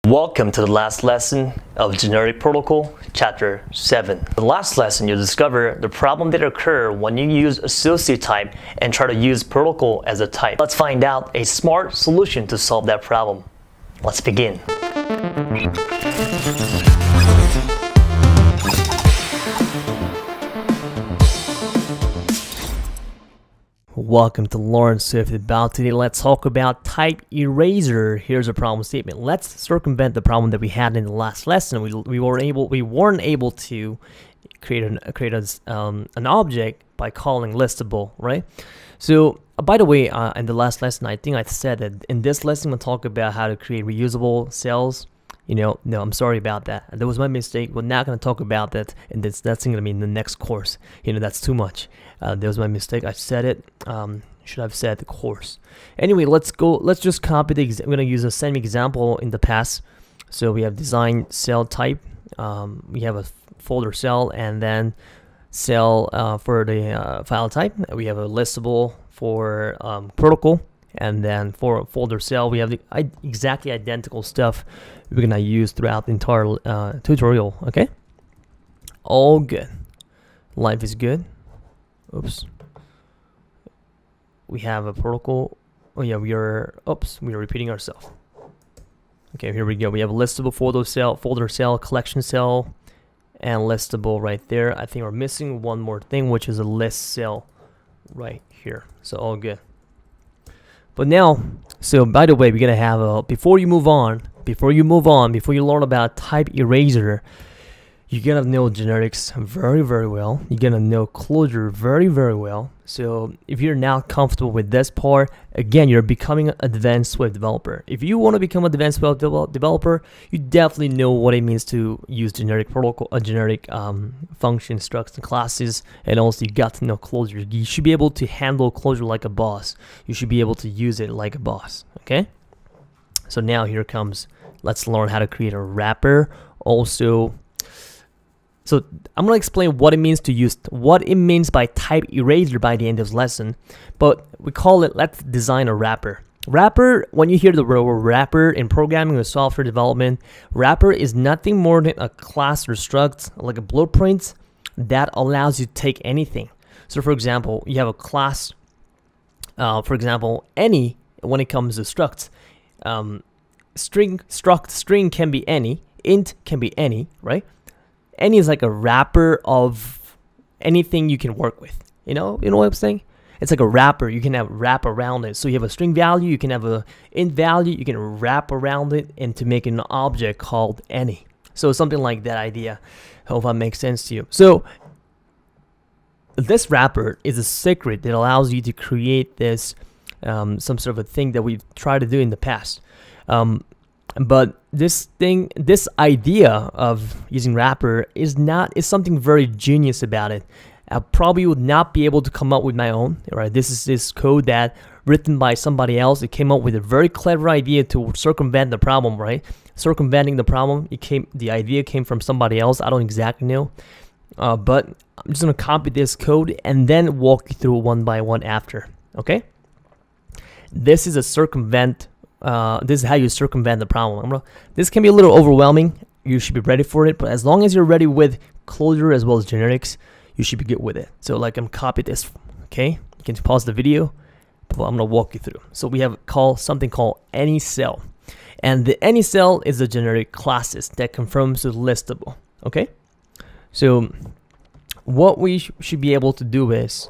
Welcome to the last lesson of Generic Protocol, Chapter 7. In the last lesson, you'll discover the problem that occur when you use associate type and try to use protocol as a type. Let's find out a smart solution to solve that problem. Let's begin. Welcome to Lawrence Swift. About today, let's talk about type eraser. Here's a problem statement. Let's circumvent the problem that we had in the last lesson. We weren't able to create an object by calling listable, right? So by the way, in the last lesson, I think I said that in this lesson we'll talk about how to create reusable cells. No, I'm sorry about that. That was my mistake. We're not going to talk about that, and that's going to be in the next course. That's too much. That was my mistake. I said it. Should have said the course. Anyway, let's go. Let's just copy the. I'm going to use the same example in the past. So we have design cell type. We have a folder cell, and then cell for the file type. We have a listable for protocol. And then for a folder cell, we have the exactly identical stuff we're gonna use throughout the entire tutorial. Okay, all good. Life is good. Oops. We have a protocol. Oh yeah, we are repeating ourselves. Okay, here we go. We have a listable folder cell, collection cell, and listable right there. I think we're missing one more thing, which is a list cell right here. So all good. But now, so by the way, we're gonna have a before you learn about type eraser, you're gonna know generics very, very well. You're gonna know Clojure very, very well. So if you're now comfortable with this part, again, you're becoming an advanced Swift developer. If you want to become an advanced Swift developer, you definitely know what it means to use generic protocol, generic function structs and classes, and also you got to know Clojure. You should be able to handle Clojure like a boss. You should be able to use it like a boss. Okay. So now here comes. Let's learn how to create a wrapper. Also. So I'm gonna explain what it means by type eraser by the end of this lesson, but we call it, let's design a wrapper. Wrapper, when you hear the word wrapper in programming or software development, wrapper is nothing more than a class or struct, like a blueprint that allows you to take anything. So for example, you have a class, for example, any, when it comes to structs, string can be any, int can be any, right? Any is like a wrapper of anything you can work with. You know what I'm saying? It's like a wrapper. You can have wrap around it. So you have a string value, you can have a int value, you can wrap around it and to make an object called any. So something like that idea. Hope that makes sense to you. So this wrapper is a secret that allows you to create this some sort of a thing that we've tried to do in the past. But this idea of using wrapper is something very genius about it. I probably would not be able to come up with my own, right? This is this code that written by somebody else. It came up with a very clever idea to circumvent the problem, right? Circumventing the problem, the idea came from somebody else. I don't exactly know. But I'm just gonna copy this code and then walk you through one by one after, okay? This is a circumvent. This is how you circumvent the problem. This can be a little overwhelming. You should be ready for it, but as long as you're ready with Clojure as well as generics, you should be good with it. So like I'm copy this, okay? You can pause the video, but I'm gonna walk you through. So we have something called any cell, and the any cell is the generic classes that confirms the listable, okay? So what we should be able to do is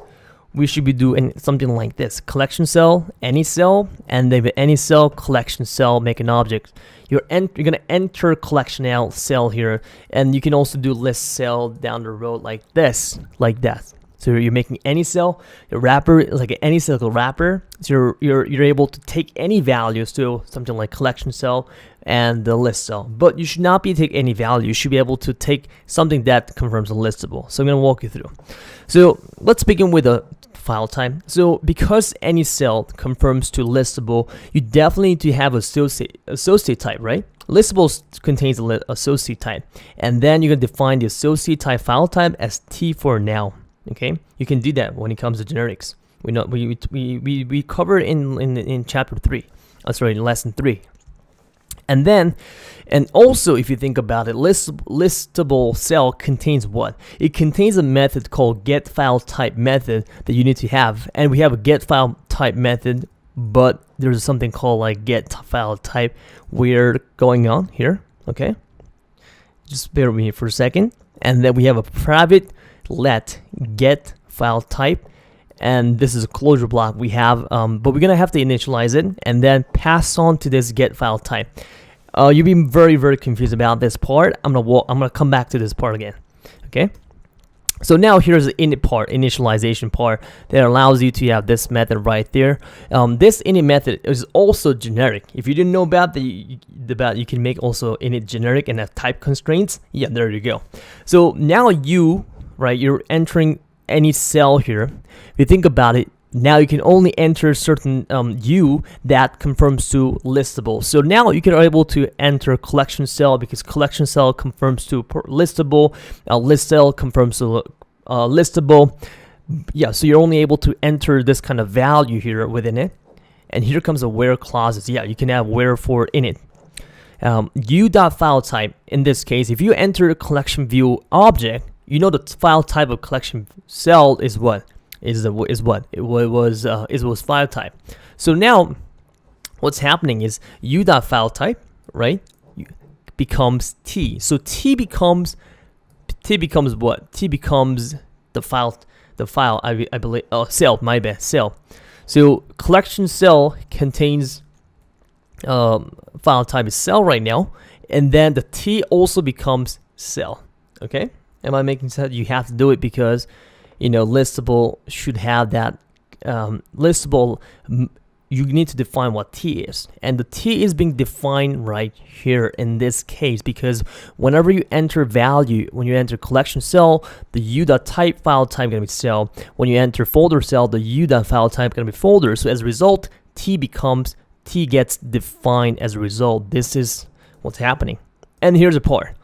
we should be doing something like this: collection cell, any cell, and then any cell, collection cell, make an object. You're gonna enter collection cell here, and you can also do list cell down the road like this, like that. So you're making any cell. Your wrapper is like any cell wrapper. So you're able to take any values to something like collection cell and the list cell. But you should not be take any value. You should be able to take something that confirms a listable. So I'm gonna walk you through. So let's begin with a file type. So because any cell confirms to listable, you definitely need to have associate type, right? Listable contains an associate type, and then you can define the associate type file type as T for now. Okay, you can do that when it comes to generics. We covered in chapter 3. Sorry, in lesson 3. And also, if you think about it, listable cell contains what? It contains a method called getFileType method that you need to have. And we have a getFileType method, but there's something called like getFileType weird going on here. Okay, just bear with me for a second. And then we have a private let getFileType. And this is a closure block we have, but we're gonna have to initialize it and then pass on to this getFileType. You'll be very, very confused about this part. I'm gonna come back to this part again. Okay. So now here's the init part, initialization part that allows you to have this method right there. This init method is also generic. If you didn't know about you can make also init generic and have type constraints. Yeah, there you go. So now you're entering any cell here. If you think about it, now you can only enter certain U that confirms to listable. So now you can able to enter collection cell because collection cell confirms to listable, list cell confirms to listable. Yeah, so you're only able to enter this kind of value here within it. And here comes the where clauses. Yeah, you can have where for init. U.fileType, in this case, if you enter a collection view object, you know the file type of collection cell is what? It was file type. So now what's happening is U.fileType, right, becomes T. So T becomes what? T becomes the file I believe cell, my bad, cell. So collection cell contains file type is cell right now, and then the T also becomes cell. Okay, am I making sense? You have to do it because listable should have that listable. You need to define what T is, and the T is being defined right here in this case because whenever you enter value, when you enter collection cell, the U.type file type gonna be cell. When you enter folder cell, the U.fileType gonna be folder. So as a result, T gets defined as a result. This is what's happening. And here's the part.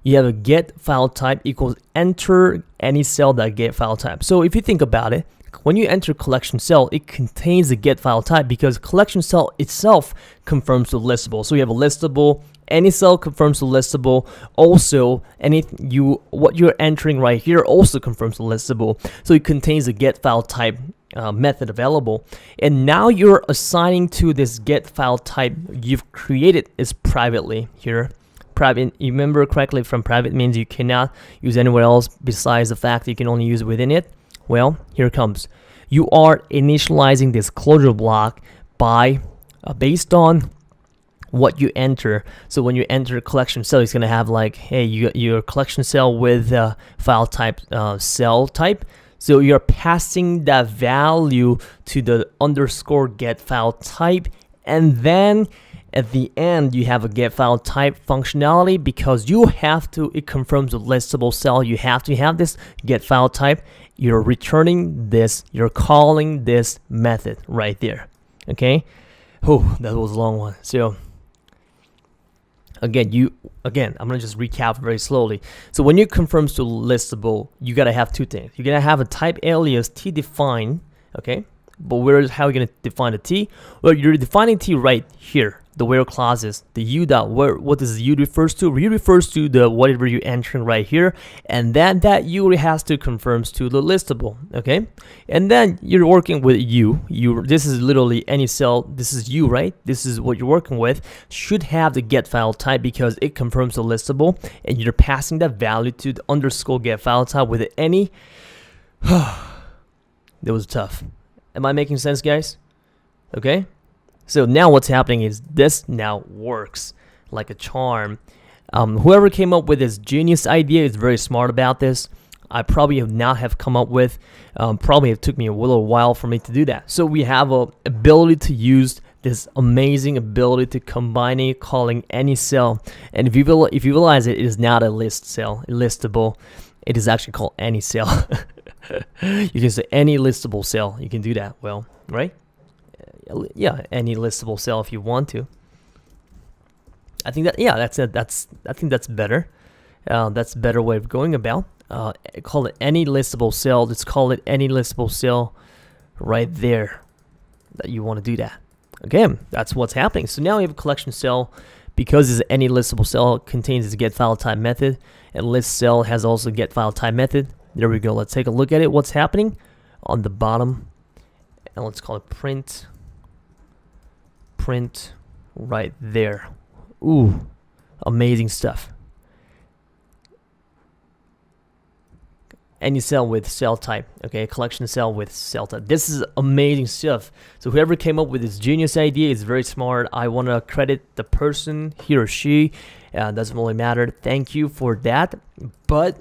You have a getFileType equals enter any cell that getFileType. So if you think about it, when you enter collection cell, it contains the getFileType because collection cell itself confirms to listable. So you have a listable, any cell confirms to listable. Also, what you're entering right here also confirms to listable. So it contains the getFileType method available. And now you're assigning to this getFileType you've created is privately here. Private, you remember correctly from private means you cannot use anywhere else besides the fact that you can only use within it. Well, here it comes. You are initializing this closure block by based on what you enter. So when you enter a collection cell, it's gonna have like, hey, your collection cell with file type cell type. So you're passing that value to the underscore getFileType, and then at the end, you have a getFileType functionality because it confirms a listable cell. You have to have this getFileType. You're returning this, you're calling this method right there. Okay? Oh, that was a long one. So again, I'm gonna just recap very slowly. So when you confirms to listable, you gotta have two things. You're gonna have a type alias T define, okay? But how are you gonna define the T? Well, you're defining T right here. The where clauses, the U dot where, what does the U refers to? U refers to the whatever you're entering right here, and then that U has to confirms to the listable, okay? And then you're working with U. This is literally any cell. This is U, right? This is what you're working with. Should have the getFileType because it confirms the listable, and you're passing that value to the underscore getFileType with any. That was tough. Am I making sense, guys? Okay. So now what's happening is this now works like a charm. Whoever came up with this genius idea is very smart about this. I probably have not have come up with, probably it took me a little while for me to do that. So we have a ability to use this amazing ability to combining, calling any cell. And if you realize it is not a list cell, listable, it is actually called any cell. You can say any listable cell. You can do that. Well, right? Yeah, any listable cell if you want to. I think that I think that's better. That's a better way of going about. Call it any listable cell. Let's call it any listable cell right there that you want to do that. Again, that's what's happening. So now you have a collection cell because this any listable cell contains this get file type method, and list cell has also get file type method. There we go. Let's take a look at it. What's happening on the bottom, and let's call it print right there. Ooh, amazing stuff. Any cell with cell type, okay, collection cell with cell type. This is amazing stuff. So whoever came up with this genius idea is very smart. I want to credit the person, he or she, doesn't really matter. Thank you for that. But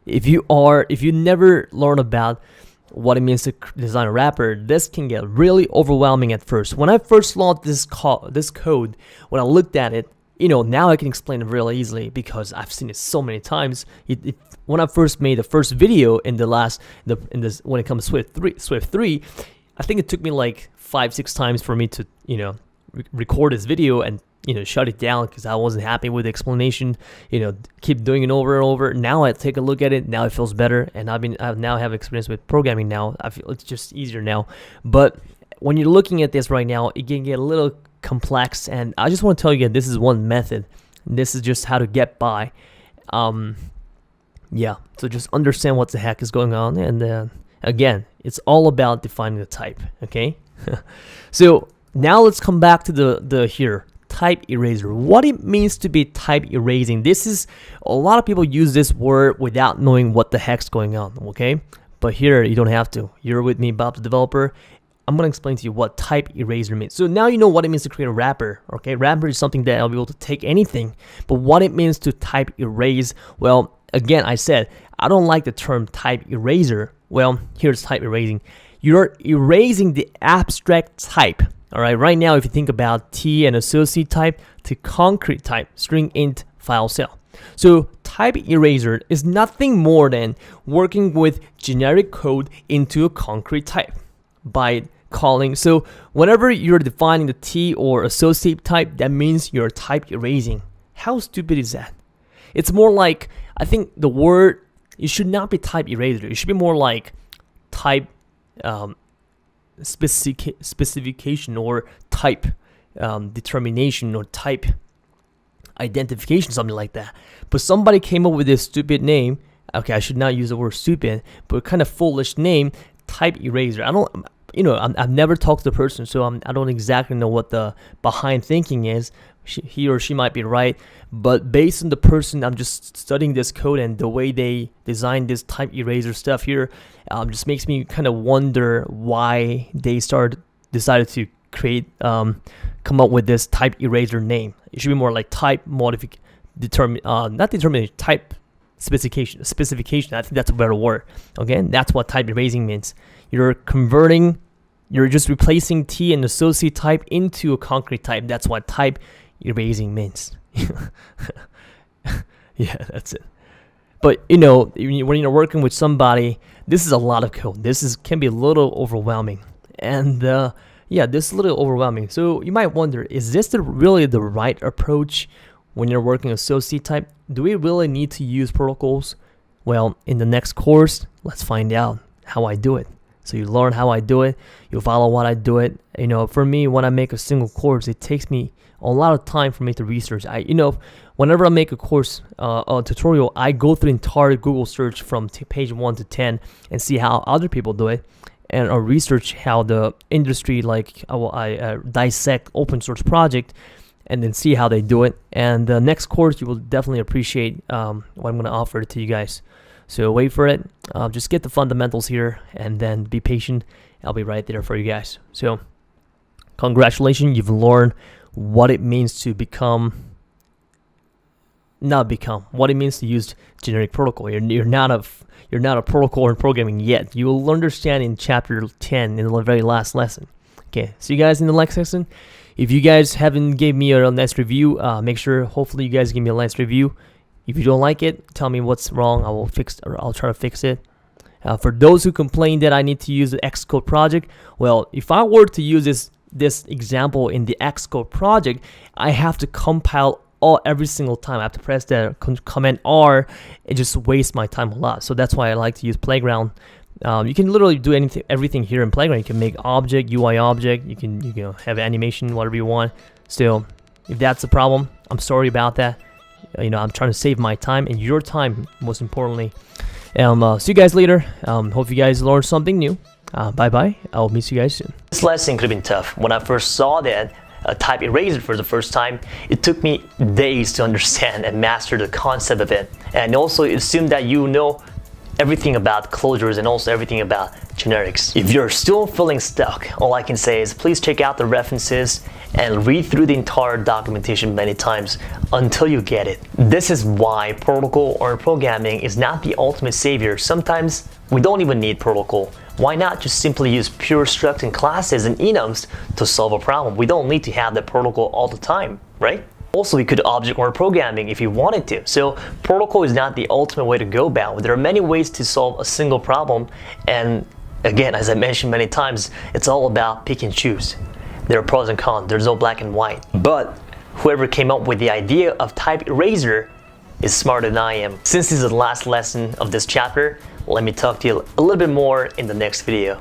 if you never learn about what it means to design a wrapper, this can get really overwhelming at first. When I first launched this code, when I looked at it, now I can explain it really easily because I've seen it so many times. When I first made the first video when it comes to Swift 3, I think it took me like 5-6 times for me to record this video and shut it down because I wasn't happy with the explanation. Keep doing it over and over. Now I take a look at it. Now it feels better, and I now have experience with programming. Now I feel it's just easier now. But when you're looking at this right now, it can get a little complex, and I just want to tell you this is one method. This is just how to get by. Yeah, so just understand what the heck is going on, and again, it's all about defining the type. Okay, so now let's come back to the type eraser. What it means to be type erasing. This is a lot of people use this word without knowing what the heck's going on. Okay, but here you don't have to. You're with me, Bob the developer. I'm going to explain to you what type eraser means. So now you know what it means to create a wrapper, okay? Wrapper is something that I'll be able to take anything, but what it means to type erase, well, again, I said, I don't like the term type eraser. Well, here's type erasing. You're erasing the abstract type, all right? Right now, if you think about T and associate type to concrete type, string int file cell. So type eraser is nothing more than working with generic code into a concrete type by calling. So whenever you're defining the T or associate type, that means you're type erasing. How stupid is that? It's more like, I think the word, it should not be type eraser. It should be more like type specification or type determination or type identification, something like that. But somebody came up with this stupid name. Okay, I should not use the word stupid, but kind of foolish name, type eraser. I've never talked to the person, so I don't exactly know what the behind thinking is. He or she might be right, but based on the person, I'm just studying this code and the way they designed this type eraser stuff here, just makes me kind of wonder why they decided to create, come up with this type eraser name. It should be more like type type specification. I think that's a better word. Okay, that's what type erasing means. You're just replacing T and associate type into a concrete type. That's what type erasing means. Yeah, that's it. But when you're working with somebody, this is a lot of code. Can be a little overwhelming, and this is a little overwhelming. So you might wonder, is this really the right approach when you're working associate type? Do we really need to use protocols? Well, in the next course, let's find out how I do it. So you learn how I do it, you follow what I do it. For me, when I make a single course, it takes me a lot of time for me to research. Whenever I make a course, a tutorial, I go through the entire Google search from page 1 to 10 and see how other people do it, and research how the industry, I dissect open source project and then see how they do it. And the next course, you will definitely appreciate what I'm going to offer to you guys. So wait for it. Just get the fundamentals here and then be patient. I'll be right there for you guys. So congratulations, you've learned what it means to what it means to use generic protocol. You're not a protocol in programming yet. You will understand in chapter 10 in the very last lesson. Okay, see you guys in the next lesson. If you guys haven't gave me a nice review, make sure hopefully you guys give me a nice review. If you don't like it, tell me what's wrong. I'll try to fix it. For those who complain that I need to use the Xcode project, well, if I were to use this example in the Xcode project, I have to compile every single time. I have to press the Command R. It just wastes my time a lot. So that's why I like to use Playground. You can literally do everything here in Playground. You can make object, UI object. You can have animation, whatever you want. Still, if that's the problem, I'm sorry about that. I'm trying to save my time and your time, most importantly. See you guys later. Hope you guys learned something new. Bye bye. I'll miss you guys soon. This lesson could have been tough. When I first saw that type eraser for the first time, it took me days to understand and master the concept of it. And also assume that you know everything about closures and also everything about generics. If you're still feeling stuck, all I can say is please check out the references and read through the entire documentation many times until you get it. This is why protocol or programming is not the ultimate savior. Sometimes we don't even need protocol. Why not just simply use pure struct and classes and enums to solve a problem? We don't need to have the protocol all the time, right? Also, we could object-oriented programming if you wanted to. So protocol is not the ultimate way to go about it. There are many ways to solve a single problem. And again, as I mentioned many times, it's all about pick and choose. There are pros and cons. There's no black and white. But whoever came up with the idea of type eraser is smarter than I am. Since this is the last lesson of this chapter, let me talk to you a little bit more in the next video.